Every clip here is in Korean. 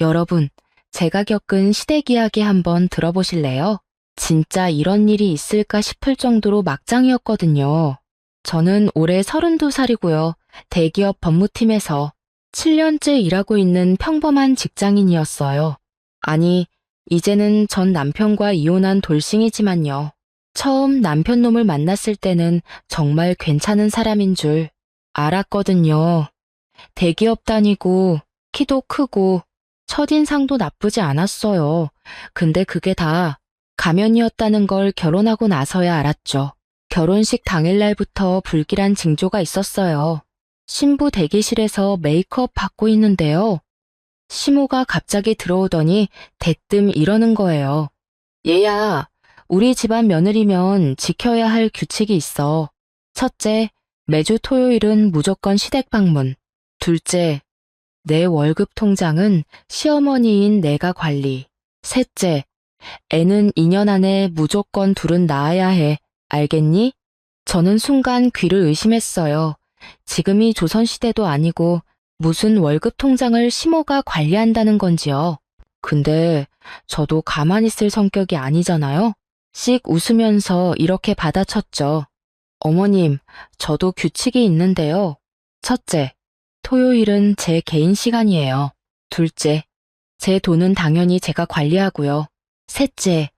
여러분, 제가 겪은 시댁 이야기 한번 들어보실래요? 진짜 이런 일이 있을까 싶을 정도로 막장이었거든요. 저는 올해 32살이고요. 대기업 법무팀에서 7년째 일하고 있는 평범한 직장인이었어요. 아니, 이제는 전 남편과 이혼한 돌싱이지만요. 처음 남편 놈을 만났을 때는 정말 괜찮은 사람인 줄 알았거든요. 대기업 다니고 키도 크고 첫인상도 나쁘지 않았어요. 근데 그게 다 가면이었다는 걸 결혼하고 나서야 알았죠. 결혼식 당일날부터 불길한 징조가 있었어요. 신부 대기실에서 메이크업 받고 있는데요. 시모가 갑자기 들어오더니 대뜸 이러는 거예요. 얘야, 우리 집안 며느리면 지켜야 할 규칙이 있어. 첫째, 매주 토요일은 무조건 시댁 방문. 둘째, 내 월급 통장은 시어머니인 내가 관리. 셋째, 애는 2년 안에 무조건 둘은 낳아야 해. 알겠니? 저는 순간 귀를 의심했어요. 지금이 조선시대도 아니고 무슨 월급 통장을 시모가 관리한다는 건지요. 근데 저도 가만히 있을 성격이 아니잖아요. 씩 웃으면서 이렇게 받아쳤죠. 어머님, 저도 규칙이 있는데요. 첫째, 토요일은 제 개인 시간이에요. 둘째, 제 돈은 당연히 제가 관리하고요. 셋째,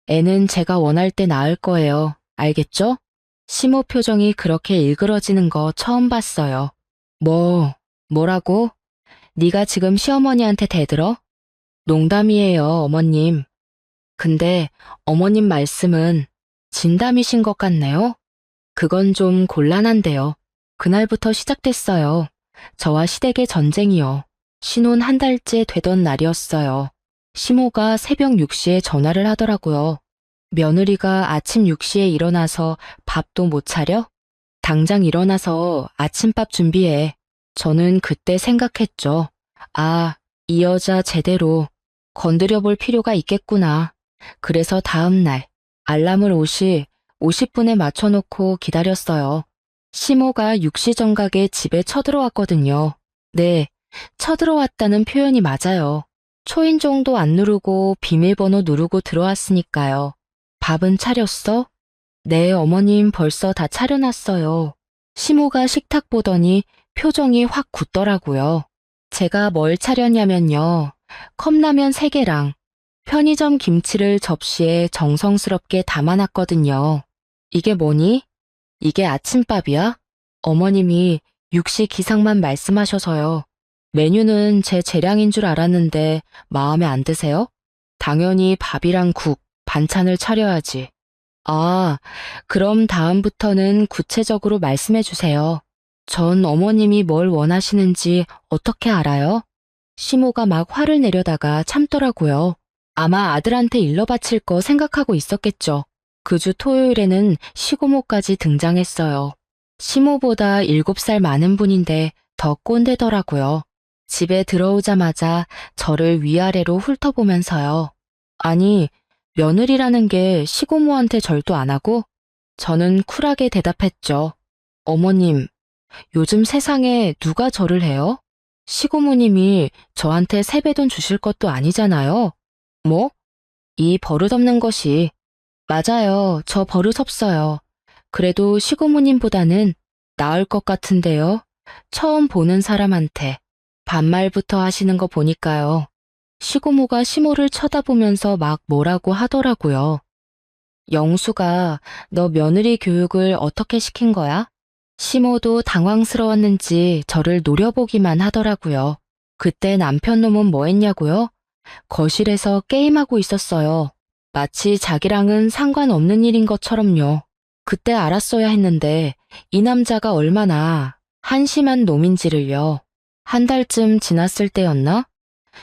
애는 제가 원할 때 낳을 거예요. 알겠죠? 시모 표정이 그렇게 일그러지는 거 처음 봤어요. 뭐라고? 네가 지금 시어머니한테 대들어? 농담이에요, 어머님. 근데 어머님 말씀은 진담이신 것 같네요. 그건 좀 곤란한데요. 그날부터 시작됐어요. 저와 시댁의 전쟁이요. 신혼 한 달째 되던 날이었어요. 시모가 새벽 6시에 전화를 하더라고요. 며느리가 아침 6시에 일어나서 밥도 못 차려? 당장 일어나서 아침밥 준비해. 저는 그때 생각했죠. 아, 이 여자 제대로 건드려 볼 필요가 있겠구나. 그래서 다음 날 알람을 50분에 맞춰놓고 기다렸어요. 시모가 6시 정각에 집에 쳐들어왔거든요. 네, 쳐들어왔다는 표현이 맞아요. 초인종도 안 누르고 비밀번호 누르고 들어왔으니까요. 밥은 차렸어? 네, 어머님 벌써 다 차려놨어요. 시모가 식탁 보더니 표정이 확 굳더라고요. 제가 뭘 차렸냐면요. 컵라면 3개랑 편의점 김치를 접시에 정성스럽게 담아놨거든요. 이게 뭐니? 이게 아침밥이야? 어머님이 6시 기상만 말씀하셔서요. 메뉴는 제 재량인 줄 알았는데 마음에 안 드세요? 당연히 밥이랑 국, 반찬을 차려야지. 아, 그럼 다음부터는 구체적으로 말씀해 주세요. 전 어머님이 뭘 원하시는지 어떻게 알아요? 시모가 막 화를 내려다가 참더라고요. 아마 아들한테 일러 바칠 거 생각하고 있었겠죠. 그 주 토요일에는 시고모까지 등장했어요. 시모보다 7살 많은 분인데 더 꼰대더라고요. 집에 들어오자마자 저를 위아래로 훑어보면서요. 아니, 며느리라는 게 시고모한테 절도 안 하고? 저는 쿨하게 대답했죠. 어머님, 요즘 세상에 누가 절을 해요? 시고모님이 저한테 세뱃돈 주실 것도 아니잖아요. 뭐? 이 버릇없는 것이. 맞아요. 저 버릇없어요. 그래도 시고모님보다는 나을 것 같은데요. 처음 보는 사람한테 반말부터 하시는 거 보니까요. 시고모가 시모를 쳐다보면서 막 뭐라고 하더라고요. 영수가 너 며느리 교육을 어떻게 시킨 거야? 시모도 당황스러웠는지 저를 노려보기만 하더라고요. 그때 남편 놈은 뭐 했냐고요? 거실에서 게임하고 있었어요. 마치 자기랑은 상관없는 일인 것처럼요. 그때 알았어야 했는데 이 남자가 얼마나 한심한 놈인지를요. 한 달쯤 지났을 때였나?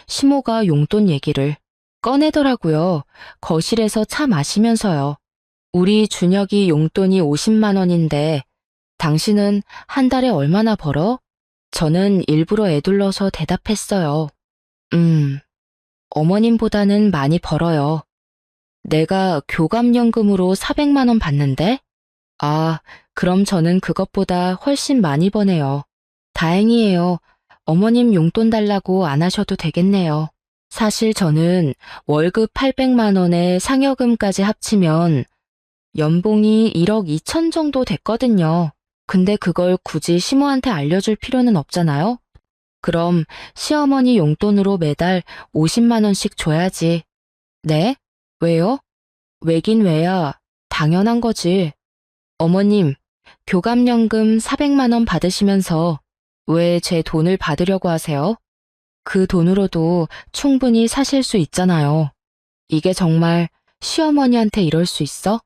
시모가 용돈 얘기를 꺼내더라고요. 거실에서 차 마시면서요. 우리 준혁이 용돈이 50만 원인데 당신은 한 달에 얼마나 벌어? 저는 일부러 애둘러서 대답했어요. 어머님보다는 많이 벌어요. 내가 교감연금으로 400만 원 받는데? 아, 그럼 저는 그것보다 훨씬 많이 버네요. 다행이에요. 어머님 용돈 달라고 안 하셔도 되겠네요. 사실 저는 월급 800만 원에 상여금까지 합치면 연봉이 1억 2천 정도 됐거든요. 근데 그걸 굳이 시모한테 알려줄 필요는 없잖아요? 그럼 시어머니 용돈으로 매달 50만 원씩 줘야지. 네? 왜요? 왜긴 왜야. 당연한 거지. 어머님, 교감연금 400만 원 받으시면서 왜 제 돈을 받으려고 하세요? 그 돈으로도 충분히 사실 수 있잖아요. 이게 정말 시어머니한테 이럴 수 있어?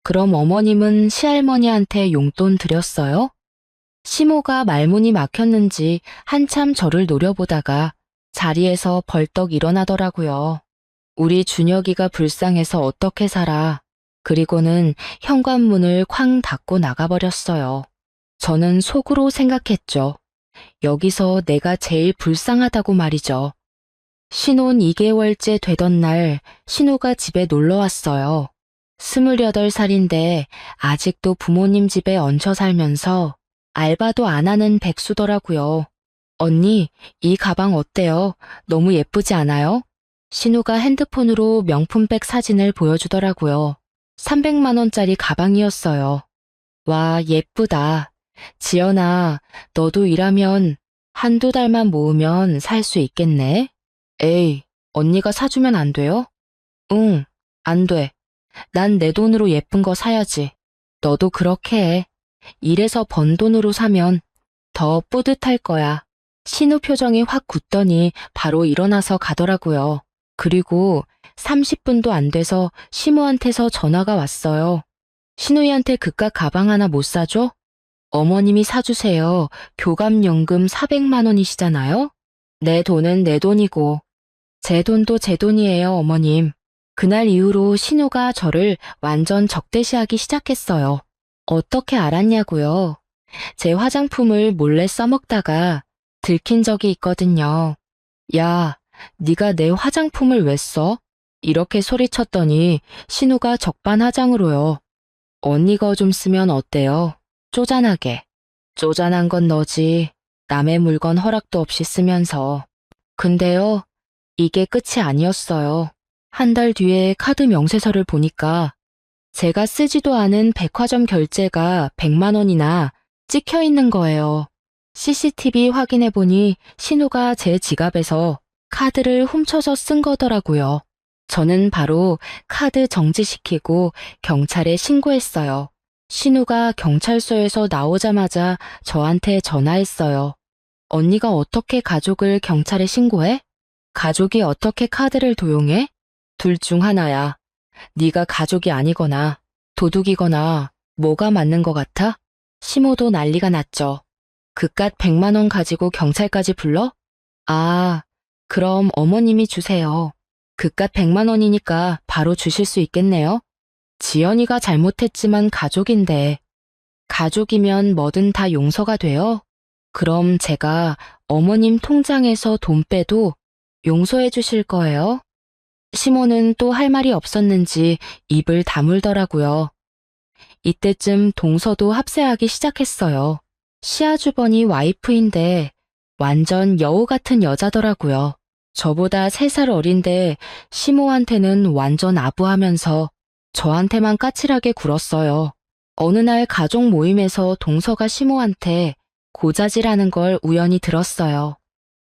그럼 어머님은 시할머니한테 용돈 드렸어요? 시모가 말문이 막혔는지 한참 저를 노려보다가 자리에서 벌떡 일어나더라고요. 우리 준혁이가 불쌍해서 어떻게 살아. 그리고는 현관문을 쾅 닫고 나가버렸어요. 저는 속으로 생각했죠. 여기서 내가 제일 불쌍하다고 말이죠. 신혼 2개월째 되던 날 신우가 집에 놀러 왔어요. 28살인데 아직도 부모님 집에 얹혀 살면서 알바도 안 하는 백수더라고요. 언니, 이 가방 어때요? 너무 예쁘지 않아요? 신우가 핸드폰으로 명품백 사진을 보여주더라고요. 300만 원짜리 가방이었어요. 와, 예쁘다. 지연아, 너도 일하면 한두 달만 모으면 살 수 있겠네? 에이, 언니가 사주면 안 돼요? 응, 안 돼. 난 내 돈으로 예쁜 거 사야지. 너도 그렇게 해. 일해서 번 돈으로 사면 더 뿌듯할 거야. 신우 표정이 확 굳더니 바로 일어나서 가더라고요. 그리고 30분도 안 돼서 시모한테서 전화가 왔어요. 신우이한테 그깟 가방 하나 못 사줘? 어머님이 사주세요. 교감연금 400만 원이시잖아요? 내 돈은 내 돈이고 제 돈도 제 돈이에요, 어머님. 그날 이후로 신우가 저를 완전 적대시하기 시작했어요. 어떻게 알았냐고요? 제 화장품을 몰래 써먹다가 들킨 적이 있거든요. 야, 네가 내 화장품을 왜 써? 이렇게 소리쳤더니 신우가 적반하장으로요. 언니가 좀 쓰면 어때요? 쪼잔하게. 쪼잔한 건 너지. 남의 물건 허락도 없이 쓰면서. 근데요, 이게 끝이 아니었어요. 한 달 뒤에 카드 명세서를 보니까 제가 쓰지도 않은 백화점 결제가 100만 원이나 찍혀 있는 거예요. CCTV 확인해 보니 신우가 제 지갑에서 카드를 훔쳐서 쓴 거더라고요. 저는 바로 카드 정지시키고 경찰에 신고했어요. 신우가 경찰서에서 나오자마자 저한테 전화했어요. 언니가 어떻게 가족을 경찰에 신고해? 가족이 어떻게 카드를 도용해? 둘 중 하나야. 네가 가족이 아니거나 도둑이거나 뭐가 맞는 것 같아? 시모도 난리가 났죠. 그깟 100만 원 가지고 경찰까지 불러? 아, 그럼 어머님이 주세요. 그깟 100만 원이니까 바로 주실 수 있겠네요. 지연이가 잘못했지만 가족인데 가족이면 뭐든 다 용서가 돼요? 그럼 제가 어머님 통장에서 돈 빼도 용서해 주실 거예요? 시모는 또 할 말이 없었는지 입을 다물더라고요. 이때쯤 동서도 합세하기 시작했어요. 시아주버니 와이프인데 완전 여우 같은 여자더라고요. 저보다 3살 어린데 시모한테는 완전 아부하면서 저한테만 까칠하게 굴었어요. 어느 날 가족 모임에서 동서가 시모한테 고자질하는 걸 우연히 들었어요.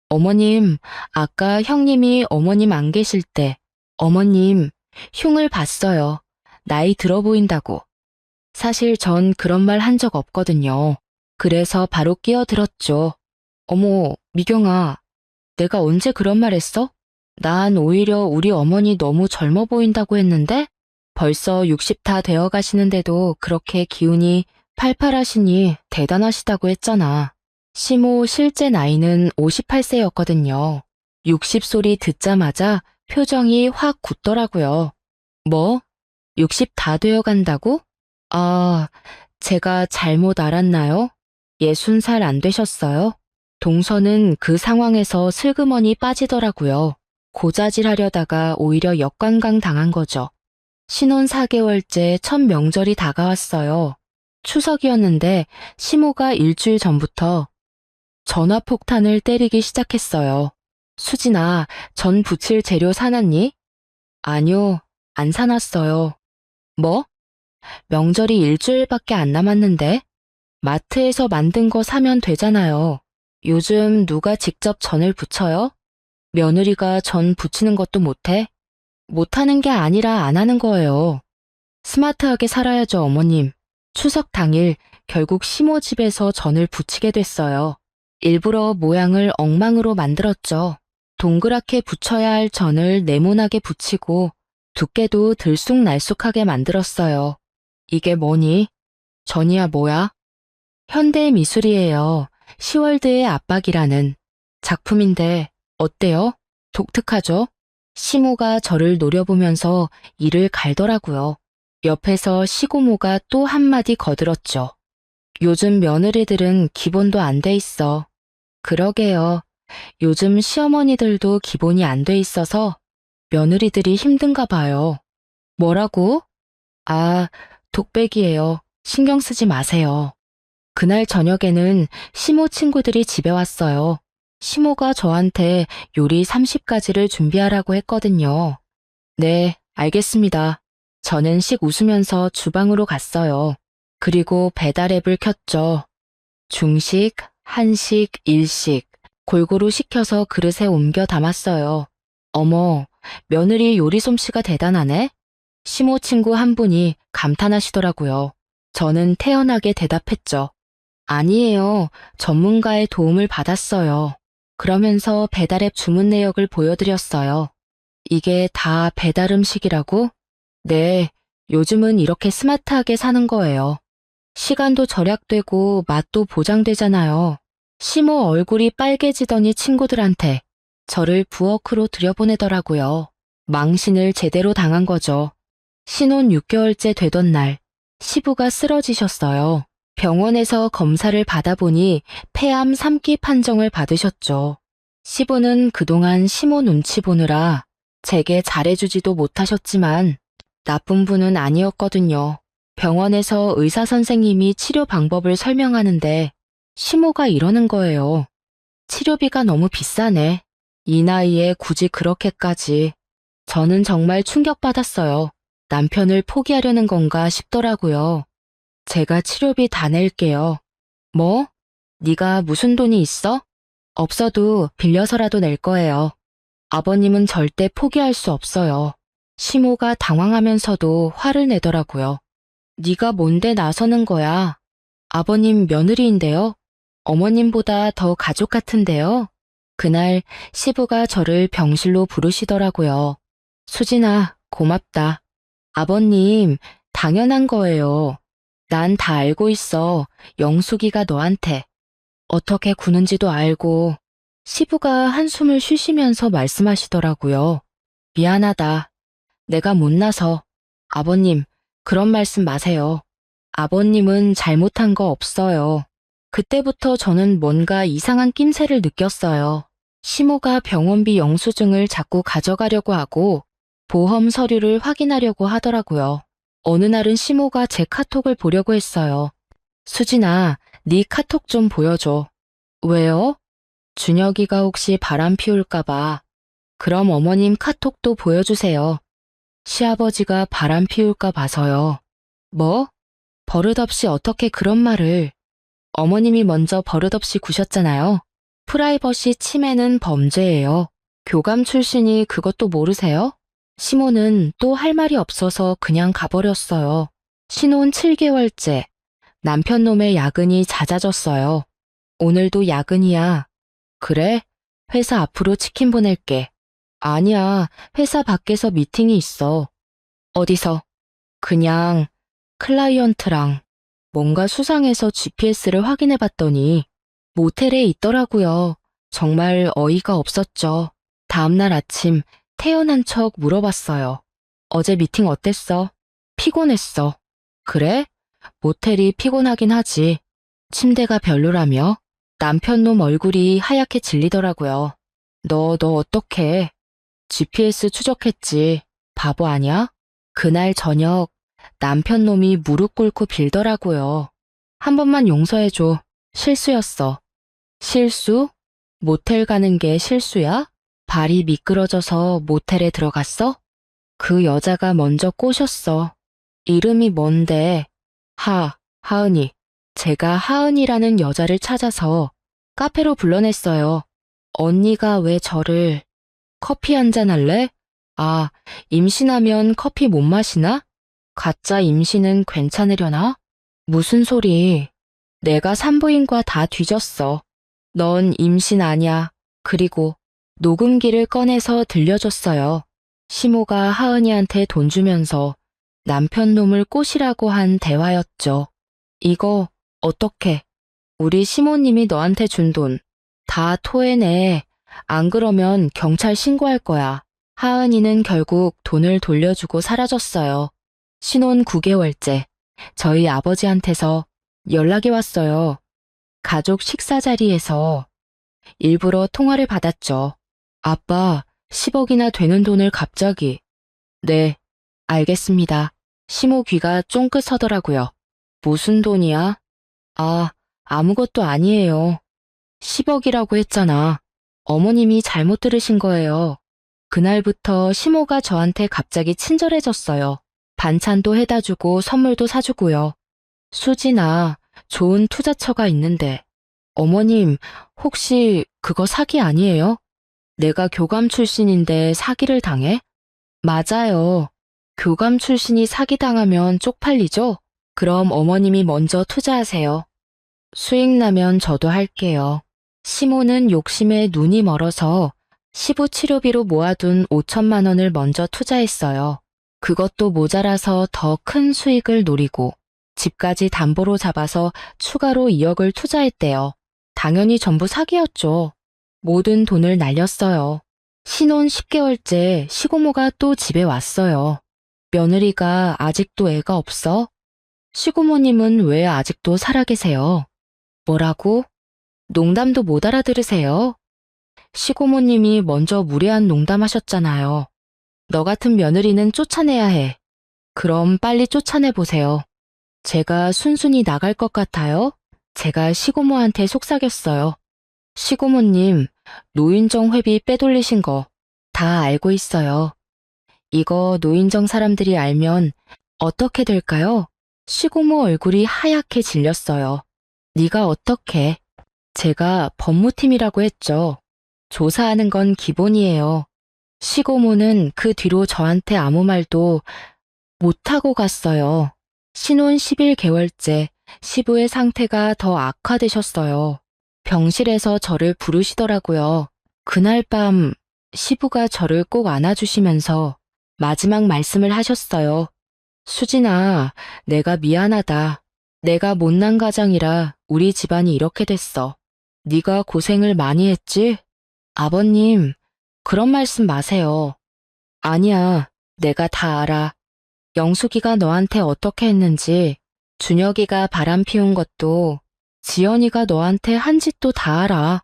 어머님, 아까 형님이 어머님 안 계실 때 어머님 흉을 봤어요. 나이 들어 보인다고. 사실 전 그런 말 한 적 없거든요. 그래서 바로 끼어들었죠. 어머, 미경아, 내가 언제 그런 말 했어? 난 오히려 우리 어머니 너무 젊어 보인다고 했는데 벌써 60 다 되어 가시는데도 그렇게 기운이 팔팔하시니 대단하시다고 했잖아. 시모 실제 나이는 58세였거든요. 60 소리 듣자마자 표정이 확 굳더라고요. 뭐? 60 다 되어 간다고? 아, 제가 잘못 알았나요? 60살 안 되셨어요? 동서는 그 상황에서 슬그머니 빠지더라고요. 고자질하려다가 오히려 역관광 당한 거죠. 신혼 4개월째 첫 명절이 다가왔어요. 추석이었는데 시모가 일주일 전부터 전화폭탄을 때리기 시작했어요. 수진아, 전 부칠 재료 사놨니? 아니요, 안 사놨어요. 뭐? 명절이 일주일밖에 안 남았는데? 마트에서 만든 거 사면 되잖아요. 요즘 누가 직접 전을 부쳐요? 며느리가 전 부치는 것도 못해? 못하는 게 아니라 안 하는 거예요. 스마트하게 살아야죠, 어머님. 추석 당일 결국 시모 집에서 전을 부치게 됐어요. 일부러 모양을 엉망으로 만들었죠. 동그랗게 붙여야 할 전을 네모나게 붙이고 두께도 들쑥날쑥하게 만들었어요. 이게 뭐니? 전이야 뭐야? 현대 미술이에요. 시월드의 압박이라는 작품인데 어때요? 독특하죠? 시모가 저를 노려보면서 이를 갈더라고요. 옆에서 시고모가 또 한마디 거들었죠. 요즘 며느리들은 기본도 안 돼 있어. 그러게요. 요즘 시어머니들도 기본이 안 돼 있어서 며느리들이 힘든가 봐요. 뭐라고? 아, 독백이에요. 신경 쓰지 마세요. 그날 저녁에는 시모 친구들이 집에 왔어요. 시모가 저한테 요리 30가지를 준비하라고 했거든요. 네, 알겠습니다. 저는 씩 웃으면서 주방으로 갔어요. 그리고 배달 앱을 켰죠. 중식, 한식, 일식 골고루 시켜서 그릇에 옮겨 담았어요. 어머, 며느리 요리 솜씨가 대단하네? 시모 친구 한 분이 감탄하시더라고요. 저는 태연하게 대답했죠. 아니에요. 전문가의 도움을 받았어요. 그러면서 배달앱 주문 내역을 보여드렸어요. 이게 다 배달 음식이라고? 네, 요즘은 이렇게 스마트하게 사는 거예요. 시간도 절약되고 맛도 보장되잖아요. 시모 얼굴이 빨개지더니 친구들한테 저를 부엌으로 들여보내더라고요. 망신을 제대로 당한 거죠. 신혼 6개월째 되던 날, 시부가 쓰러지셨어요. 병원에서 검사를 받아보니 폐암 3기 판정을 받으셨죠. 시부는 그동안 시모 눈치 보느라 제게 잘해주지도 못하셨지만 나쁜 분은 아니었거든요. 병원에서 의사 선생님이 치료 방법을 설명하는데 시모가 이러는 거예요. 치료비가 너무 비싸네. 이 나이에 굳이 그렇게까지. 저는 정말 충격받았어요. 남편을 포기하려는 건가 싶더라고요. 제가 치료비 다 낼게요. 뭐? 네가 무슨 돈이 있어? 없어도 빌려서라도 낼 거예요. 아버님은 절대 포기할 수 없어요. 시모가 당황하면서도 화를 내더라고요. 네가 뭔데 나서는 거야? 아버님 며느리인데요. 어머님보다 더 가족 같은데요. 그날 시부가 저를 병실로 부르시더라고요. 수진아, 고맙다. 아버님, 당연한 거예요. 난 다 알고 있어. 영숙이가 너한테. 어떻게 구는지도 알고. 시부가 한숨을 쉬시면서 말씀하시더라고요. 미안하다. 내가 못나서. 아버님, 그런 말씀 마세요. 아버님은 잘못한 거 없어요. 그때부터 저는 뭔가 이상한 낌새를 느꼈어요. 시모가 병원비 영수증을 자꾸 가져가려고 하고 보험 서류를 확인하려고 하더라고요. 어느 날은 시모가 제 카톡을 보려고 했어요. 수진아, 네 카톡 좀 보여줘. 왜요? 준혁이가 혹시 바람 피울까 봐. 그럼 어머님 카톡도 보여주세요. 시아버지가 바람 피울까 봐서요. 뭐? 버릇없이 어떻게 그런 말을. 어머님이 먼저 버릇없이 구셨잖아요. 프라이버시 침해는 범죄예요. 교감 출신이 그것도 모르세요? 시모는 또 할 말이 없어서 그냥 가버렸어요. 신혼 7개월째. 남편 놈의 야근이 잦아졌어요. 오늘도 야근이야. 그래? 회사 앞으로 치킨 보낼게. 아니야, 회사 밖에서 미팅이 있어. 어디서? 그냥 클라이언트랑. 뭔가 수상해서 GPS를 확인해 봤더니 모텔에 있더라고요. 정말 어이가 없었죠. 다음날 아침 태연한 척 물어봤어요. 어제 미팅 어땠어? 피곤했어. 그래? 모텔이 피곤하긴 하지. 침대가 별로라며? 남편 놈 얼굴이 하얗게 질리더라고요. 너 어떡해? GPS 추적했지. 바보 아냐? 그날 저녁 남편 놈이 무릎 꿇고 빌더라고요. 한 번만 용서해줘. 실수였어. 실수? 모텔 가는 게 실수야? 발이 미끄러져서 모텔에 들어갔어? 그 여자가 먼저 꼬셨어. 이름이 뭔데? 하은이. 제가 하은이라는 여자를 찾아서 카페로 불러냈어요. 언니가 왜 저를 커피 한잔 할래? 아, 임신하면 커피 못 마시나? 가짜 임신은 괜찮으려나? 무슨 소리? 내가 산부인과 다 뒤졌어. 넌 임신 아냐. 그리고 녹음기를 꺼내서 들려줬어요. 시모가 하은이한테 돈 주면서 남편 놈을 꼬시라고 한 대화였죠. 이거 어떡해? 우리 시모님이 너한테 준 돈 다 토해내. 안 그러면 경찰 신고할 거야. 하은이는 결국 돈을 돌려주고 사라졌어요. 신혼 9개월째. 저희 아버지한테서 연락이 왔어요. 가족 식사 자리에서 일부러 통화를 받았죠. 아빠, 10억이나 되는 돈을 갑자기. 네, 알겠습니다. 시모 귀가 쫑긋 서더라고요. 무슨 돈이야? 아, 아무것도 아니에요. 10억이라고 했잖아. 어머님이 잘못 들으신 거예요. 그날부터 시모가 저한테 갑자기 친절해졌어요. 반찬도 해다 주고 선물도 사주고요. 수진아, 좋은 투자처가 있는데. 어머님, 혹시 그거 사기 아니에요? 내가 교감 출신인데 사기를 당해? 맞아요. 교감 출신이 사기당하면 쪽팔리죠? 그럼 어머님이 먼저 투자하세요. 수익 나면 저도 할게요. 시모는 욕심에 눈이 멀어서 시부 치료비로 모아둔 5천만 원을 먼저 투자했어요. 그것도 모자라서 더 큰 수익을 노리고 집까지 담보로 잡아서 추가로 2억을 투자했대요. 당연히 전부 사기였죠. 모든 돈을 날렸어요. 신혼 10개월째 시고모가 또 집에 왔어요. 며느리가 아직도 애가 없어? 시고모님은 왜 아직도 살아계세요? 뭐라고? 농담도 못 알아들으세요? 시고모님이 먼저 무례한 농담하셨잖아요. 너 같은 며느리는 쫓아내야 해. 그럼 빨리 쫓아내보세요. 제가 순순히 나갈 것 같아요? 제가 시고모한테 속삭였어요. 시고모님, 노인정 회비 빼돌리신 거 다 알고 있어요. 이거 노인정 사람들이 알면 어떻게 될까요? 시고모 얼굴이 하얗게 질렸어요. 네가 어떻게? 제가 법무팀이라고 했죠. 조사하는 건 기본이에요. 시고모는 그 뒤로 저한테 아무 말도 못하고 갔어요. 신혼 11개월째 시부의 상태가 더 악화되셨어요. 병실에서 저를 부르시더라고요. 그날 밤 시부가 저를 꼭 안아주시면서 마지막 말씀을 하셨어요. 수진아, 내가 미안하다. 내가 못난 가장이라 우리 집안이 이렇게 됐어. 네가 고생을 많이 했지? 아버님, 그런 말씀 마세요. 아니야, 내가 다 알아. 영숙이가 너한테 어떻게 했는지, 준혁이가 바람 피운 것도, 지연이가 너한테 한 짓도 다 알아.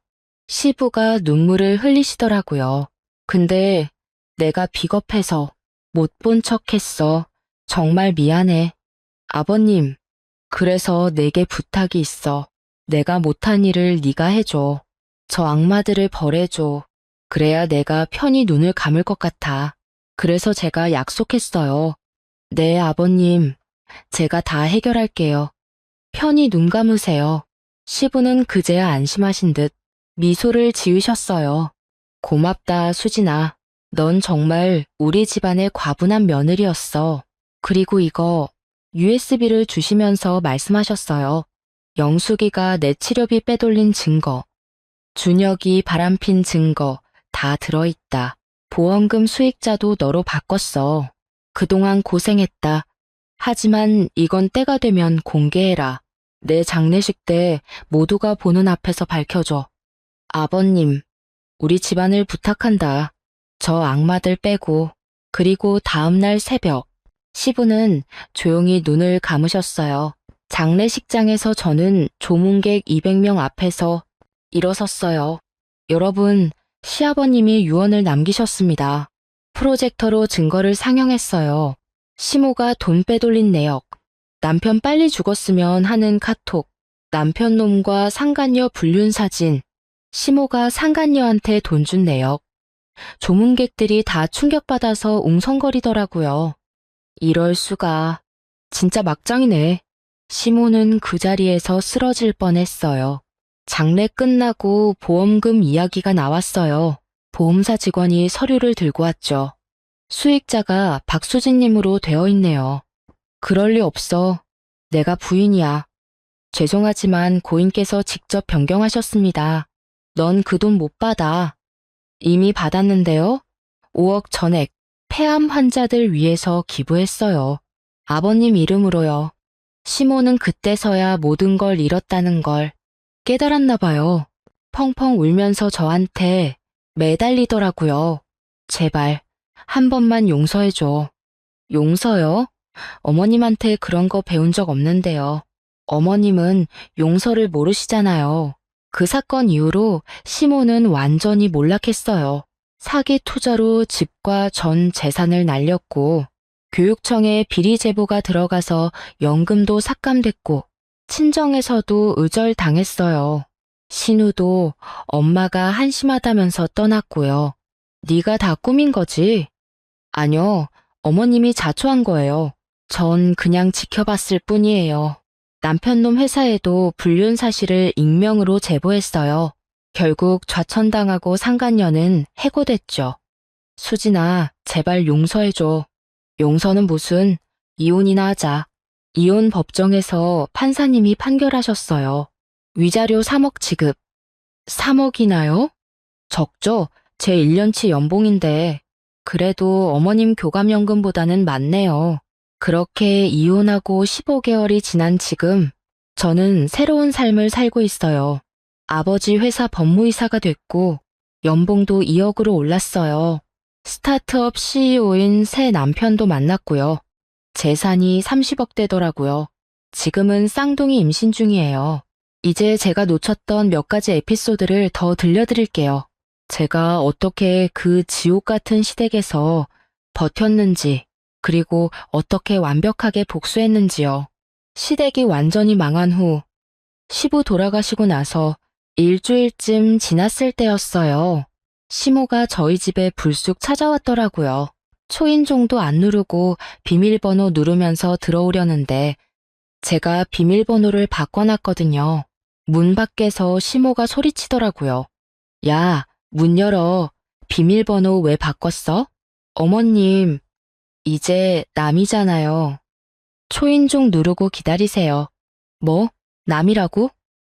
시부가 눈물을 흘리시더라고요. 근데 내가 비겁해서 못 본 척했어. 정말 미안해. 아버님, 그래서 내게 부탁이 있어. 내가 못한 일을 네가 해줘. 저 악마들을 벌해줘. 그래야 내가 편히 눈을 감을 것 같아. 그래서 제가 약속했어요. 네, 아버님. 제가 다 해결할게요. 편히 눈 감으세요. 시부는 그제야 안심하신 듯 미소를 지으셨어요. 고맙다, 수진아. 넌 정말 우리 집안의 과분한 며느리였어. 그리고 이거 USB를 주시면서 말씀하셨어요. 영숙이가 내 치료비 빼돌린 증거, 준혁이 바람핀 증거 다 들어있다. 보험금 수익자도 너로 바꿨어. 그동안 고생했다. 하지만 이건 때가 되면 공개해라. 내 장례식 때 모두가 보는 앞에서 밝혀줘. 아버님, 우리 집안을 부탁한다. 저 악마들 빼고. 그리고 다음날 새벽, 시부는 조용히 눈을 감으셨어요. 장례식장에서 저는 조문객 200명 앞에서 일어섰어요. 여러분, 시아버님이 유언을 남기셨습니다. 프로젝터로 증거를 상영했어요. 시모가 돈 빼돌린 내역, 남편 빨리 죽었으면 하는 카톡, 남편 놈과 상간녀 불륜 사진, 시모가 상간녀한테 돈 준 내역. 조문객들이 다 충격받아서 웅성거리더라고요. 이럴 수가. 진짜 막장이네. 시모는 그 자리에서 쓰러질 뻔했어요. 장례 끝나고 보험금 이야기가 나왔어요. 보험사 직원이 서류를 들고 왔죠. 수익자가 박수진님으로 되어 있네요. 그럴 리 없어. 내가 부인이야. 죄송하지만 고인께서 직접 변경하셨습니다. 넌 그 돈 못 받아. 이미 받았는데요. 5억 전액 폐암 환자들 위해서 기부했어요. 아버님 이름으로요. 시모는 그때서야 모든 걸 잃었다는 걸 깨달았나 봐요. 펑펑 울면서 저한테 매달리더라고요. 제발 한 번만 용서해줘. 용서요? 어머님한테 그런 거 배운 적 없는데요. 어머님은 용서를 모르시잖아요. 그 사건 이후로 시모는 완전히 몰락했어요. 사기 투자로 집과 전 재산을 날렸고 교육청에 비리 제보가 들어가서 연금도 삭감됐고 친정에서도 의절당했어요. 신우도 엄마가 한심하다면서 떠났고요. 네가 다 꾸민 거지? 아니요, 어머님이 자초한 거예요. 전 그냥 지켜봤을 뿐이에요. 남편놈 회사에도 불륜 사실을 익명으로 제보했어요. 결국 좌천당하고 상간녀는 해고됐죠. 수진아, 제발 용서해줘. 용서는 무슨, 이혼이나 하자. 이혼 법정에서 판사님이 판결하셨어요. 위자료 3억 지급. 3억이나요? 적죠? 제 1년치 연봉인데. 그래도 어머님 교감연금보다는 많네요. 그렇게 이혼하고 15개월이 지난 지금 저는 새로운 삶을 살고 있어요. 아버지 회사 법무이사가 됐고 연봉도 2억으로 올랐어요. 스타트업 CEO인 새 남편도 만났고요. 재산이 30억 되더라고요. 지금은 쌍둥이 임신 중이에요. 이제 제가 놓쳤던 몇 가지 에피소드를 더 들려드릴게요. 제가 어떻게 그 지옥 같은 시댁에서 버텼는지, 그리고 어떻게 완벽하게 복수했는지요. 시댁이 완전히 망한 후 시부 돌아가시고 나서 일주일쯤 지났을 때였어요. 시모가 저희 집에 불쑥 찾아왔더라고요. 초인종도 안 누르고 비밀번호 누르면서 들어오려는데 제가 비밀번호를 바꿔놨거든요. 문 밖에서 시모가 소리치더라고요. 야, 문 열어. 비밀번호 왜 바꿨어? 어머님, 이제 남이잖아요. 초인종 누르고 기다리세요. 뭐? 남이라고?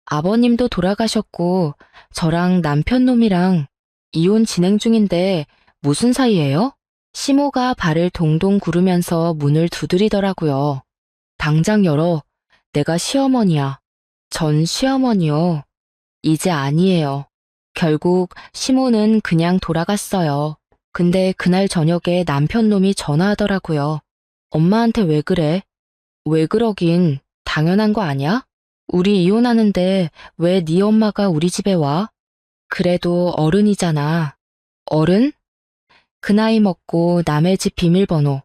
아버님도 돌아가셨고 저랑 남편놈이랑 이혼 진행 중인데 무슨 사이예요? 시모가 발을 동동 구르면서 문을 두드리더라고요. 당장 열어. 내가 시어머니야. 전 시어머니요. 이제 아니에요. 결국 시모는 그냥 돌아갔어요. 근데 그날 저녁에 남편놈이 전화하더라고요. 엄마한테 왜 그래? 왜 그러긴 당연한 거 아니야? 우리 이혼하는데 왜 네 엄마가 우리 집에 와? 그래도 어른이잖아. 어른? 그 나이 먹고 남의 집 비밀번호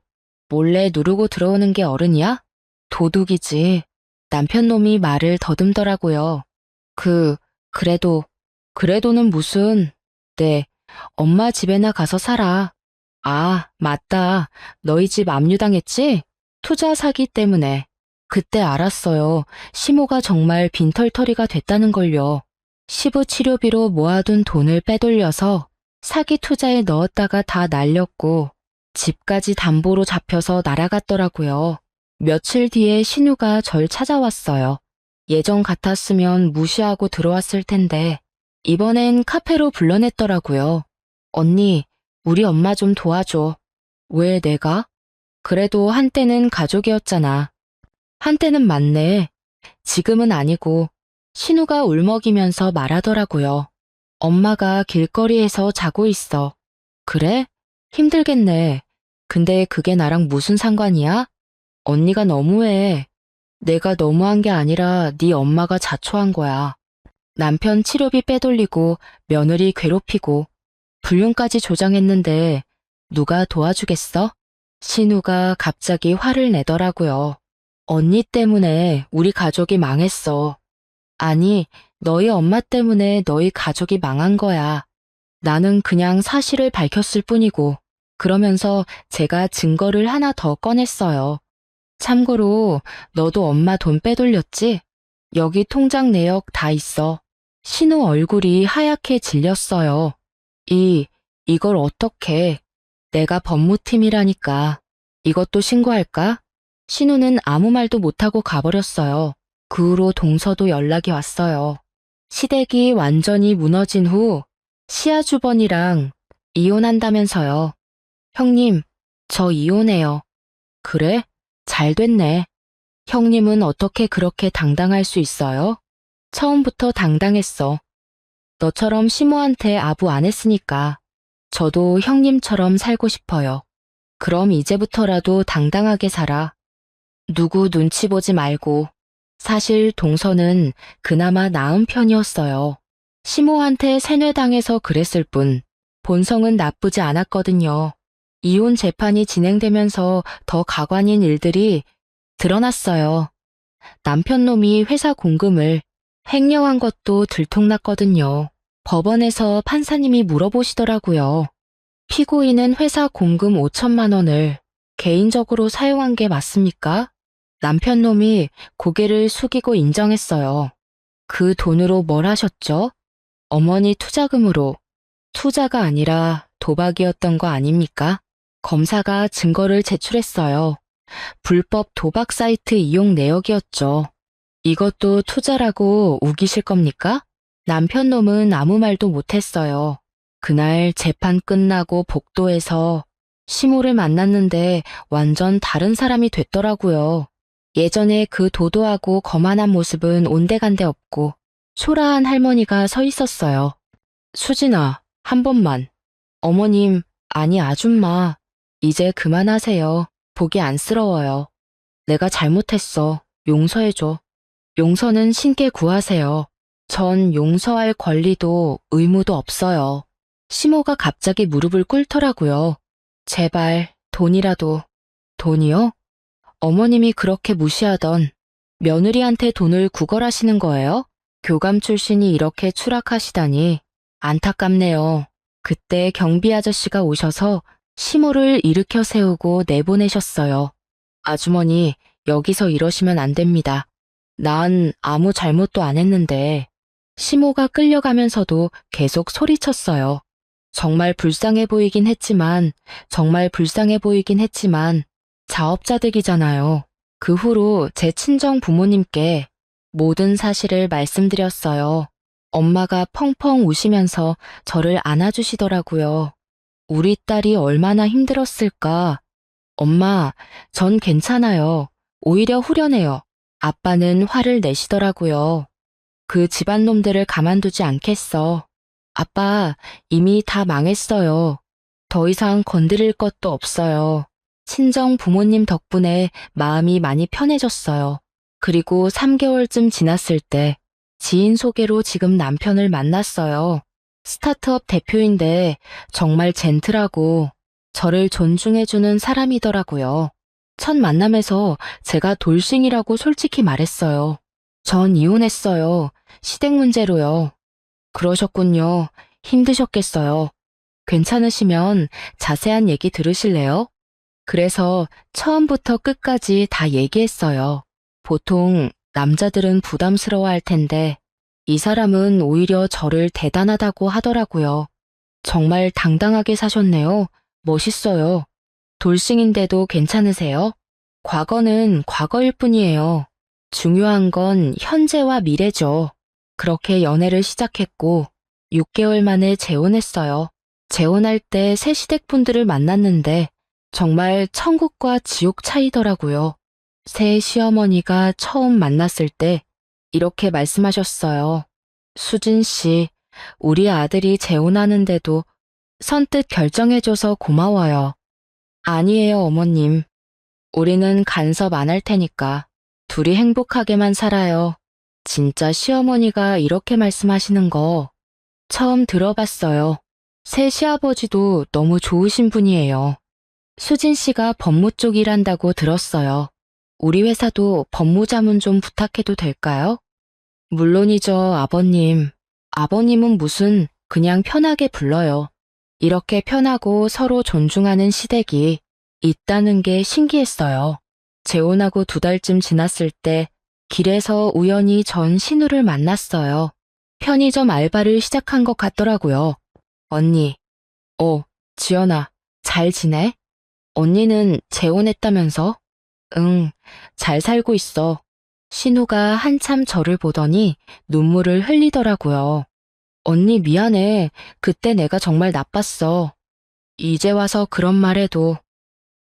몰래 누르고 들어오는 게 어른이야? 도둑이지. 남편놈이 말을 더듬더라고요. 그래도는 무슨, 네, 엄마 집에나 가서 살아. 아, 맞다. 너희 집 압류당했지? 투자 사기 때문에. 그때 알았어요. 시모가 정말 빈털터리가 됐다는 걸요. 시부 치료비로 모아둔 돈을 빼돌려서 사기 투자에 넣었다가 다 날렸고 집까지 담보로 잡혀서 날아갔더라고요. 며칠 뒤에 신우가 절 찾아왔어요. 예전 같았으면 무시하고 들어왔을 텐데 이번엔 카페로 불러냈더라고요. 언니, 우리 엄마 좀 도와줘. 왜 내가? 그래도 한때는 가족이었잖아. 한때는 맞네. 지금은 아니고. 신우가 울먹이면서 말하더라고요. 엄마가 길거리에서 자고 있어. 그래? 힘들겠네. 근데 그게 나랑 무슨 상관이야? 언니가 너무해. 내가 너무한 게 아니라 네 엄마가 자초한 거야. 남편 치료비 빼돌리고 며느리 괴롭히고 불륜까지 조장했는데 누가 도와주겠어? 신우가 갑자기 화를 내더라고요. 언니 때문에 우리 가족이 망했어. 아니, 너희 엄마 때문에 너희 가족이 망한 거야. 나는 그냥 사실을 밝혔을 뿐이고, 그러면서 제가 증거를 하나 더 꺼냈어요. 참고로, 너도 엄마 돈 빼돌렸지? 여기 통장 내역 다 있어. 신우 얼굴이 하얗게 질렸어요. 이걸 어떻게? 내가 법무팀이라니까. 이것도 신고할까? 신우는 아무 말도 못하고 가버렸어요. 그 후로 동서도 연락이 왔어요. 시댁이 완전히 무너진 후 시아주번이랑 이혼한다면서요. 형님, 저 이혼해요. 그래? 잘 됐네. 형님은 어떻게 그렇게 당당할 수 있어요? 처음부터 당당했어. 너처럼 시모한테 아부 안 했으니까. 저도 형님처럼 살고 싶어요. 그럼 이제부터라도 당당하게 살아. 누구 눈치 보지 말고. 사실 동서는 그나마 나은 편이었어요. 시모한테 세뇌당해서 그랬을 뿐 본성은 나쁘지 않았거든요. 이혼 재판이 진행되면서 더 가관인 일들이 드러났어요. 남편 놈이 회사 공금을 횡령한 것도 들통났거든요. 법원에서 판사님이 물어보시더라고요. 피고인은 회사 공금 5천만 원을 개인적으로 사용한 게 맞습니까? 남편 놈이 고개를 숙이고 인정했어요. 그 돈으로 뭘 하셨죠? 어머니 투자금으로. 투자가 아니라 도박이었던 거 아닙니까? 검사가 증거를 제출했어요. 불법 도박 사이트 이용 내역이었죠. 이것도 투자라고 우기실 겁니까? 남편 놈은 아무 말도 못했어요. 그날 재판 끝나고 복도에서 시모를 만났는데 완전 다른 사람이 됐더라고요. 예전에 그 도도하고 거만한 모습은 온데간데 없고 초라한 할머니가 서 있었어요. 수진아, 한 번만. 어머님, 아니 아줌마, 이제 그만하세요. 보기 안쓰러워요. 내가 잘못했어. 용서해줘. 용서는 신께 구하세요. 전 용서할 권리도 의무도 없어요. 시모가 갑자기 무릎을 꿇더라고요. 제발 돈이라도. 돈이요? 어머님이 그렇게 무시하던 며느리한테 돈을 구걸하시는 거예요? 교감 출신이 이렇게 추락하시다니 안타깝네요. 그때 경비 아저씨가 오셔서 시모를 일으켜 세우고 내보내셨어요. 아주머니, 여기서 이러시면 안 됩니다. 난 아무 잘못도 안 했는데. 시모가 끌려가면서도 계속 소리쳤어요. 정말 불쌍해 보이긴 했지만 자업자득이잖아요. 그 후로 제 친정 부모님께 모든 사실을 말씀드렸어요. 엄마가 펑펑 우시면서 저를 안아주시더라고요. 우리 딸이 얼마나 힘들었을까. 엄마, 전 괜찮아요. 오히려 후련해요. 아빠는 화를 내시더라고요. 그 집안 놈들을 가만두지 않겠어. 아빠, 이미 다 망했어요. 더 이상 건드릴 것도 없어요. 친정 부모님 덕분에 마음이 많이 편해졌어요. 그리고 3개월쯤 지났을 때 지인 소개로 지금 남편을 만났어요. 스타트업 대표인데 정말 젠틀하고 저를 존중해주는 사람이더라고요. 첫 만남에서 제가 돌싱이라고 솔직히 말했어요. 전 이혼했어요. 시댁 문제로요. 그러셨군요. 힘드셨겠어요. 괜찮으시면 자세한 얘기 들으실래요? 그래서 처음부터 끝까지 다 얘기했어요. 보통 남자들은 부담스러워 할 텐데 이 사람은 오히려 저를 대단하다고 하더라고요. 정말 당당하게 사셨네요. 멋있어요. 돌싱인데도 괜찮으세요? 과거는 과거일 뿐이에요. 중요한 건 현재와 미래죠. 그렇게 연애를 시작했고 6개월 만에 재혼했어요. 재혼할 때 새 시댁분들을 만났는데 정말 천국과 지옥 차이더라고요. 새 시어머니가 처음 만났을 때 이렇게 말씀하셨어요. 수진 씨, 우리 아들이 재혼하는데도 선뜻 결정해줘서 고마워요. 아니에요, 어머님. 우리는 간섭 안 할 테니까 둘이 행복하게만 살아요. 진짜 시어머니가 이렇게 말씀하시는 거 처음 들어봤어요. 새 시아버지도 너무 좋으신 분이에요. 수진 씨가 법무 쪽 일한다고 들었어요. 우리 회사도 법무자문 좀 부탁해도 될까요? 물론이죠, 아버님. 아버님은 무슨 그냥 편하게 불러요. 이렇게 편하고 서로 존중하는 시댁이 있다는 게 신기했어요. 재혼하고 2달쯤 지났을 때 길에서 우연히 전 신우를 만났어요. 편의점 알바를 시작한 것 같더라고요. 언니, 지연아, 잘 지내? 언니는 재혼했다면서? 응, 잘 살고 있어. 신우가 한참 저를 보더니 눈물을 흘리더라고요. 언니 미안해. 그때 내가 정말 나빴어. 이제 와서 그런 말 해도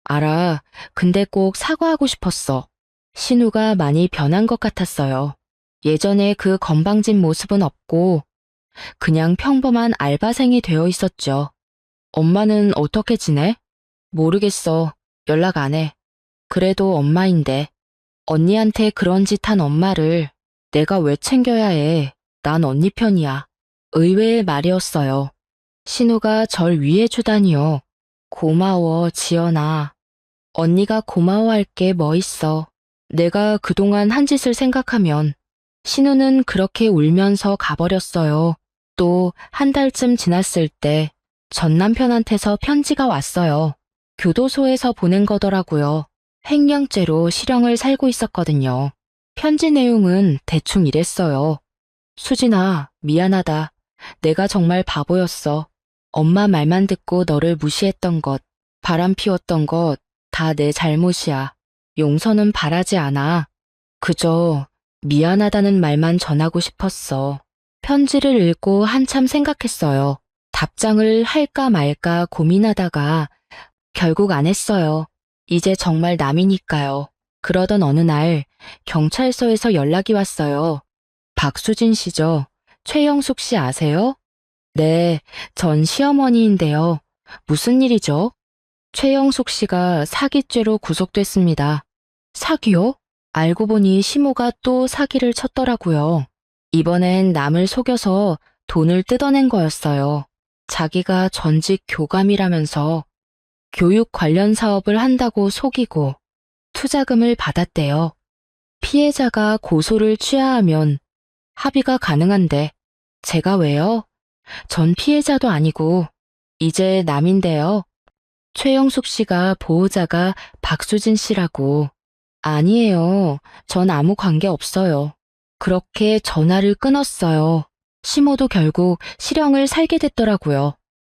알아. 근데 꼭 사과하고 싶었어. 신우가 많이 변한 것 같았어요. 예전에 그 건방진 모습은 없고 그냥 평범한 알바생이 되어 있었죠. 엄마는 어떻게 지내? 모르겠어. 연락 안 해. 그래도 엄마인데. 언니한테 그런 짓 한 엄마를 내가 왜 챙겨야 해. 난 언니 편이야. 의외의 말이었어요. 신우가 절 위해주다니요. 고마워, 지연아. 언니가 고마워할 게 뭐 있어. 내가 그동안 한 짓을 생각하면 신우는 그렇게 울면서 가버렸어요. 또 1달쯤 지났을 때 전 남편한테서 편지가 왔어요. 교도소에서 보낸 거더라고요. 횡령죄로 실형을 살고 있었거든요. 편지 내용은 대충 이랬어요. 수진아, 미안하다. 내가 정말 바보였어. 엄마 말만 듣고 너를 무시했던 것, 바람 피웠던 것, 다 내 잘못이야. 용서는 바라지 않아. 그저 미안하다는 말만 전하고 싶었어. 편지를 읽고 한참 생각했어요. 답장을 할까 말까 고민하다가 결국 안 했어요. 이제 정말 남이니까요. 그러던 어느 날 경찰서에서 연락이 왔어요. 박수진 씨죠? 최영숙 씨 아세요? 네, 전 시어머니인데요. 무슨 일이죠? 최영숙 씨가 사기죄로 구속됐습니다. 사기요? 알고 보니 시모가 또 사기를 쳤더라고요. 이번엔 남을 속여서 돈을 뜯어낸 거였어요. 자기가 전직 교감이라면서 교육 관련 사업을 한다고 속이고 투자금을 받았대요. 피해자가 고소를 취하하면 합의가 가능한데 제가 왜요? 전 피해자도 아니고 이제 남인데요. 최영숙 씨가 보호자가 박수진 씨라고. 아니에요. 전 아무 관계 없어요. 그렇게 전화를 끊었어요. 시모도 결국 실형을 살게 됐더라고요.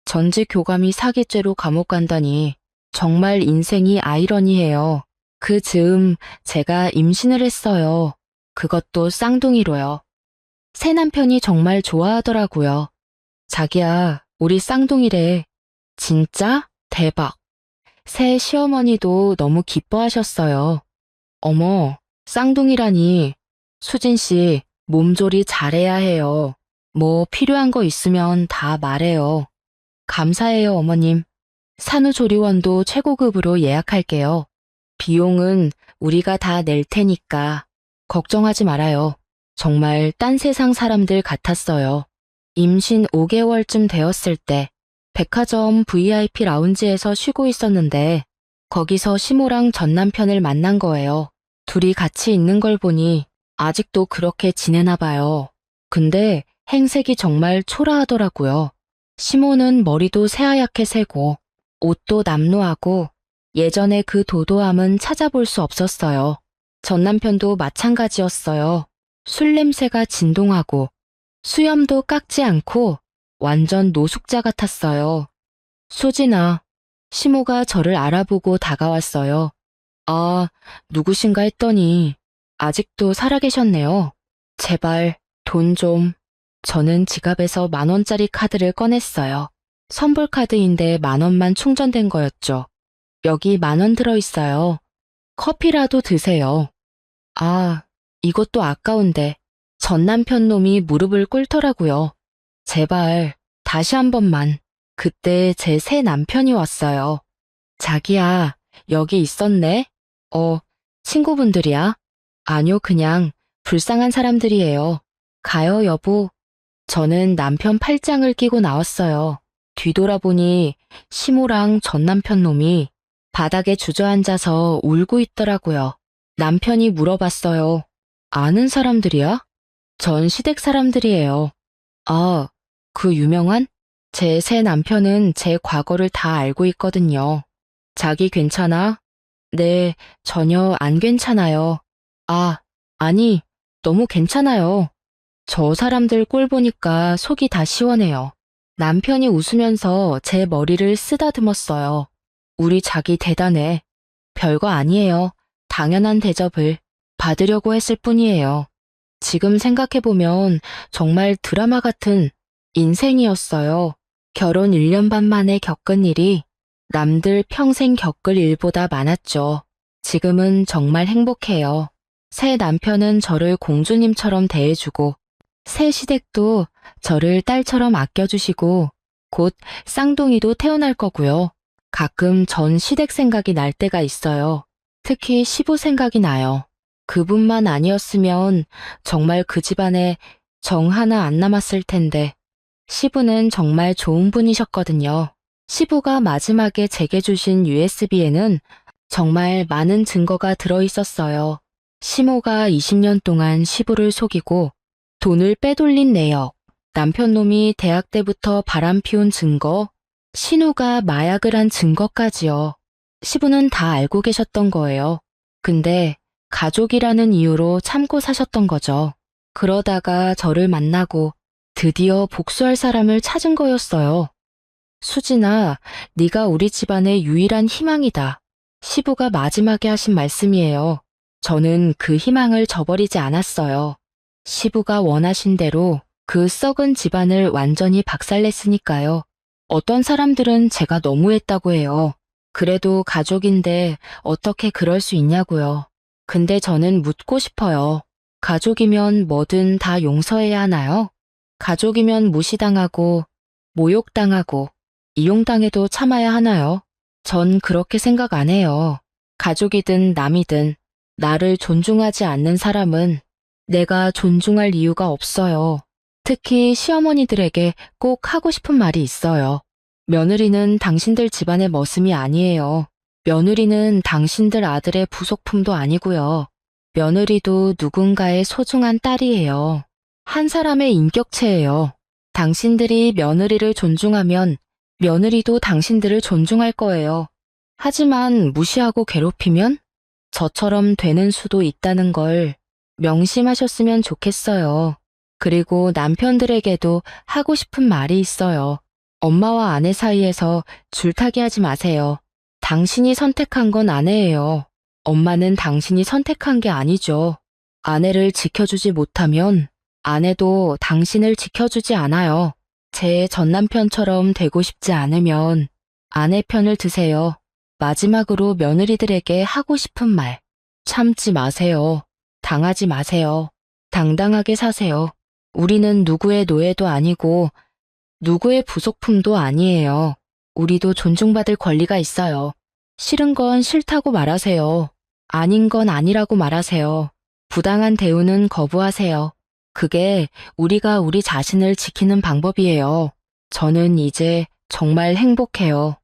전직 교감이 사기죄로 감옥 간다니 정말 인생이 아이러니해요. 그 즈음 제가 임신을 했어요. 그것도 쌍둥이로요. 새 남편이 정말 좋아하더라고요. 자기야, 우리 쌍둥이래. 진짜? 대박. 새 시어머니도 너무 기뻐하셨어요. 어머, 쌍둥이라니. 수진 씨, 몸조리 잘해야 해요. 뭐 필요한 거 있으면 다 말해요. 감사해요, 어머님. 산후조리원도 최고급으로 예약할게요. 비용은 우리가 다 낼 테니까 걱정하지 말아요. 정말 딴 세상 사람들 같았어요. 임신 5개월쯤 되었을 때 백화점 VIP 라운지에서 쉬고 있었는데 거기서 시모랑 전 남편을 만난 거예요. 둘이 같이 있는 걸 보니 아직도 그렇게 지내나 봐요. 근데 행색이 정말 초라하더라고요. 시모는 머리도 새하얗게 새고 옷도 남루하고 예전에 그 도도함은 찾아볼 수 없었어요. 전 남편도 마찬가지였어요. 술 냄새가 진동하고 수염도 깎지 않고 완전 노숙자 같았어요. 수진아, 시모가 저를 알아보고 다가왔어요. 아, 누구신가 했더니 아직도 살아계셨네요. 제발 돈 좀. 저는 지갑에서 10,000원짜리 카드를 꺼냈어요. 선불카드인데 10,000원만 충전된 거였죠. 여기 10,000원 들어있어요. 커피라도 드세요. 아, 이것도 아까운데 전 남편 놈이 무릎을 꿇더라고요. 제발 다시 한 번만. 그때 제 새 남편이 왔어요. 자기야, 여기 있었네? 친구분들이야? 아니요, 그냥 불쌍한 사람들이에요. 가요, 여보. 저는 남편 팔짱을 끼고 나왔어요. 뒤돌아보니 시모랑 전 남편 놈이 바닥에 주저앉아서 울고 있더라고요. 남편이 물어봤어요. 아는 사람들이야? 전 시댁 사람들이에요. 아, 그 유명한? 제 새 남편은 제 과거를 다 알고 있거든요. 자기 괜찮아? 네, 전혀 안 괜찮아요. 아, 아니, 너무 괜찮아요. 저 사람들 꼴 보니까 속이 다 시원해요. 남편이 웃으면서 제 머리를 쓰다듬었어요. 우리 자기 대단해. 별거 아니에요. 당연한 대접을 받으려고 했을 뿐이에요. 지금 생각해보면 정말 드라마 같은 인생이었어요. 결혼 1년 반 만에 겪은 일이 남들 평생 겪을 일보다 많았죠. 지금은 정말 행복해요. 새 남편은 저를 공주님처럼 대해주고, 새 시댁도 저를 딸처럼 아껴주시고, 곧 쌍둥이도 태어날 거고요. 가끔 전 시댁 생각이 날 때가 있어요. 특히 시부 생각이 나요. 그분만 아니었으면 정말 그 집안에 정 하나 안 남았을 텐데. 시부는 정말 좋은 분이셨거든요. 시부가 마지막에 제게 주신 USB에는 정말 많은 증거가 들어있었어요. 시모가 20년 동안 시부를 속이고 돈을 빼돌린 내역, 남편 놈이 대학 때부터 바람 피운 증거, 신우가 마약을 한 증거까지요. 시부는 다 알고 계셨던 거예요. 근데 가족이라는 이유로 참고 사셨던 거죠. 그러다가 저를 만나고 드디어 복수할 사람을 찾은 거였어요. 수진아, 네가 우리 집안의 유일한 희망이다. 시부가 마지막에 하신 말씀이에요. 저는 그 희망을 저버리지 않았어요. 시부가 원하신 대로 그 썩은 집안을 완전히 박살냈으니까요. 어떤 사람들은 제가 너무했다고 해요. 그래도 가족인데 어떻게 그럴 수 있냐고요. 근데 저는 묻고 싶어요. 가족이면 뭐든 다 용서해야 하나요? 가족이면 무시당하고 모욕당하고 이용당해도 참아야 하나요? 전 그렇게 생각 안 해요. 가족이든 남이든 나를 존중하지 않는 사람은 내가 존중할 이유가 없어요. 특히 시어머니들에게 꼭 하고 싶은 말이 있어요. 며느리는 당신들 집안의 머슴이 아니에요. 며느리는 당신들 아들의 부속품도 아니고요. 며느리도 누군가의 소중한 딸이에요. 한 사람의 인격체예요. 당신들이 며느리를 존중하면 며느리도 당신들을 존중할 거예요. 하지만 무시하고 괴롭히면 저처럼 되는 수도 있다는 걸 명심하셨으면 좋겠어요. 그리고 남편들에게도 하고 싶은 말이 있어요. 엄마와 아내 사이에서 줄타기 하지 마세요. 당신이 선택한 건 아내예요. 엄마는 당신이 선택한 게 아니죠. 아내를 지켜주지 못하면 아내도 당신을 지켜주지 않아요. 제 전남편처럼 되고 싶지 않으면 아내 편을 드세요. 마지막으로 며느리들에게 하고 싶은 말. 참지 마세요. 당하지 마세요. 당당하게 사세요. 우리는 누구의 노예도 아니고 누구의 부속품도 아니에요. 우리도 존중받을 권리가 있어요. 싫은 건 싫다고 말하세요. 아닌 건 아니라고 말하세요. 부당한 대우는 거부하세요. 그게 우리가 우리 자신을 지키는 방법이에요. 저는 이제 정말 행복해요.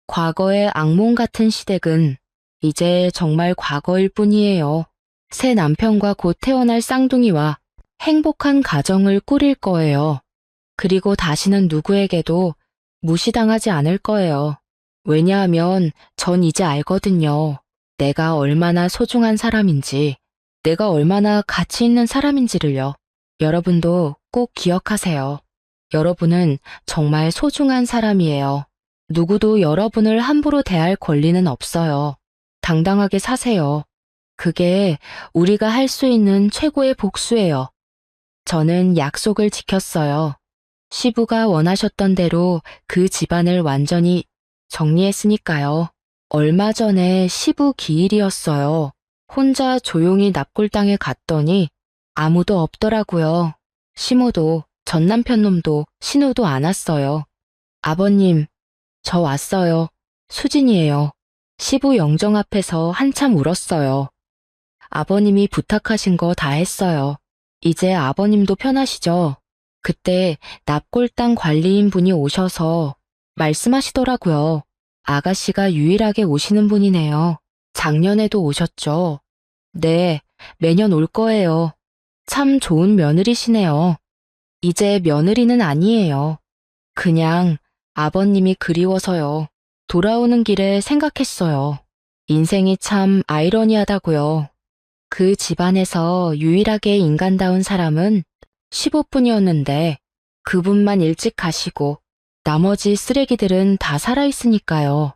과거의 악몽 같은 시댁은 이제 정말 과거일 뿐이에요. 새 남편과 곧 태어날 쌍둥이와 행복한 가정을 꾸릴 거예요. 그리고 다시는 누구에게도 무시당하지 않을 거예요. 왜냐하면 전 이제 알거든요. 내가 얼마나 소중한 사람인지, 내가 얼마나 가치 있는 사람인지를요. 여러분도 꼭 기억하세요. 여러분은 정말 소중한 사람이에요. 누구도 여러분을 함부로 대할 권리는 없어요. 당당하게 사세요. 그게 우리가 할 수 있는 최고의 복수예요. 저는 약속을 지켰어요. 시부가 원하셨던 대로 그 집안을 완전히 정리했으니까요. 얼마 전에 시부 기일이었어요. 혼자 조용히 납골당에 갔더니 아무도 없더라고요. 시모도 전남편 놈도 신우도 안 왔어요. 아버님, 저 왔어요. 수진이에요. 시부 영정 앞에서 한참 울었어요. 아버님이 부탁하신 거 다 했어요. 이제 아버님도 편하시죠? 그때 납골당 관리인 분이 오셔서 말씀하시더라고요. 아가씨가 유일하게 오시는 분이네요. 작년에도 오셨죠? 네, 매년 올 거예요. 참 좋은 며느리시네요. 이제 며느리는 아니에요. 그냥 아버님이 그리워서요. 돌아오는 길에 생각했어요. 인생이 참 아이러니하다고요. 그 집안에서 유일하게 인간다운 사람은 시부뿐이었는데 그분만 일찍 가시고 나머지 쓰레기들은 다 살아있으니까요.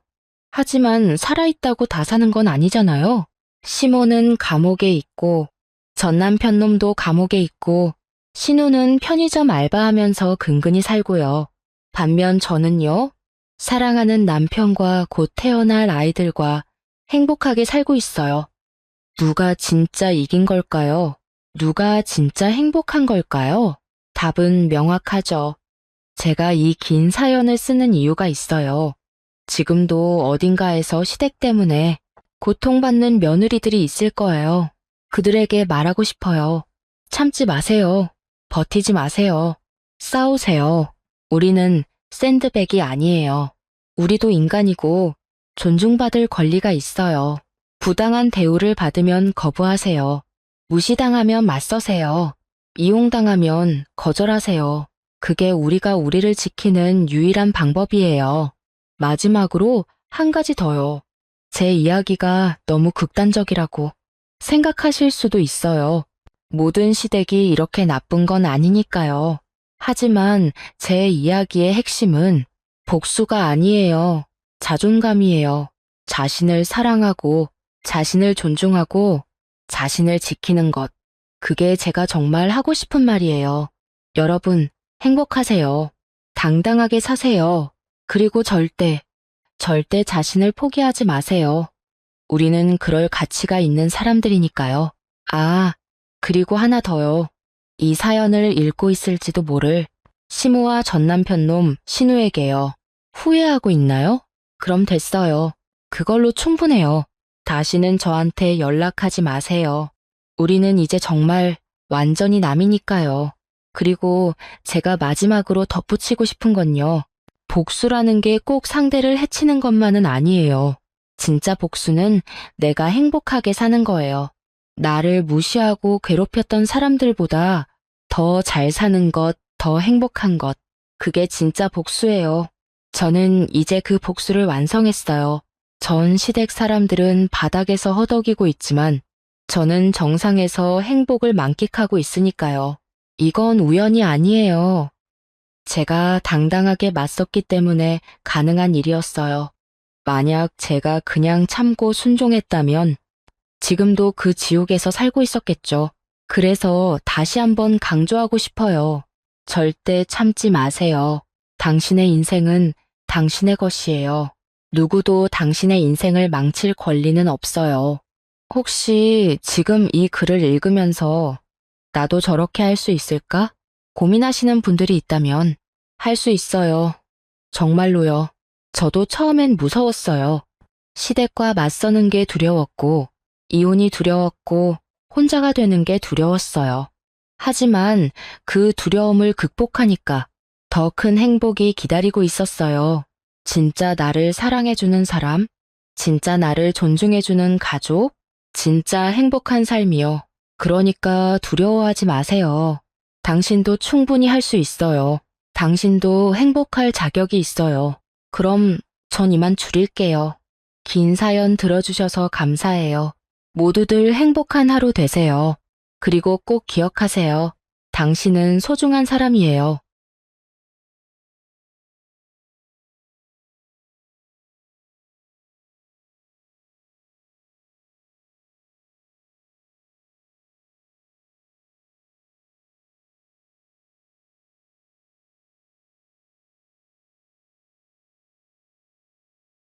하지만 살아있다고 다 사는 건 아니잖아요. 시모는 감옥에 있고 전 남편 놈도 감옥에 있고 신우는 편의점 알바하면서 근근히 살고요. 반면 저는요, 사랑하는 남편과 곧 태어날 아이들과 행복하게 살고 있어요. 누가 진짜 이긴 걸까요? 누가 진짜 행복한 걸까요? 답은 명확하죠. 제가 이 긴 사연을 쓰는 이유가 있어요. 지금도 어딘가에서 시댁 때문에 고통받는 며느리들이 있을 거예요. 그들에게 말하고 싶어요. 참지 마세요. 버티지 마세요. 싸우세요. 우리는 샌드백이 아니에요. 우리도 인간이고 존중받을 권리가 있어요. 부당한 대우를 받으면 거부하세요. 무시당하면 맞서세요. 이용당하면 거절하세요. 그게 우리가 우리를 지키는 유일한 방법이에요. 마지막으로 한 가지 더요. 제 이야기가 너무 극단적이라고 생각하실 수도 있어요. 모든 시댁이 이렇게 나쁜 건 아니니까요. 하지만 제 이야기의 핵심은 복수가 아니에요. 자존감이에요. 자신을 사랑하고, 자신을 존중하고, 자신을 지키는 것. 그게 제가 정말 하고 싶은 말이에요. 여러분, 행복하세요. 당당하게 사세요. 그리고 절대 자신을 포기하지 마세요. 우리는 그럴 가치가 있는 사람들이니까요. 아, 그리고 하나 더요. 이 사연을 읽고 있을지도 모를 시모와 전 남편놈 신우에게요. 후회하고 있나요? 그럼 됐어요. 그걸로 충분해요. 다시는 저한테 연락하지 마세요. 우리는 이제 정말 완전히 남이니까요. 그리고 제가 마지막으로 덧붙이고 싶은 건요. 복수라는 게 꼭 상대를 해치는 것만은 아니에요. 진짜 복수는 내가 행복하게 사는 거예요. 나를 무시하고 괴롭혔던 사람들보다 더 잘 사는 것, 더 행복한 것. 그게 진짜 복수예요. 저는 이제 그 복수를 완성했어요. 전 시댁 사람들은 바닥에서 허덕이고 있지만 저는 정상에서 행복을 만끽하고 있으니까요. 이건 우연이 아니에요. 제가 당당하게 맞섰기 때문에 가능한 일이었어요. 만약 제가 그냥 참고 순종했다면 지금도 그 지옥에서 살고 있었겠죠. 그래서 다시 한번 강조하고 싶어요. 절대 참지 마세요. 당신의 인생은 당신의 것이에요. 누구도 당신의 인생을 망칠 권리는 없어요. 혹시 지금 이 글을 읽으면서 나도 저렇게 할 수 있을까? 고민하시는 분들이 있다면 할 수 있어요. 정말로요. 저도 처음엔 무서웠어요. 시댁과 맞서는 게 두려웠고, 이혼이 두려웠고, 혼자가 되는 게 두려웠어요. 하지만 그 두려움을 극복하니까 더 큰 행복이 기다리고 있었어요. 진짜 나를 사랑해주는 사람, 진짜 나를 존중해주는 가족, 진짜 행복한 삶이요. 그러니까 두려워하지 마세요. 당신도 충분히 할 수 있어요. 당신도 행복할 자격이 있어요. 그럼 전 이만 줄일게요. 긴 사연 들어주셔서 감사해요. 모두들 행복한 하루 되세요. 그리고 꼭 기억하세요. 당신은 소중한 사람이에요.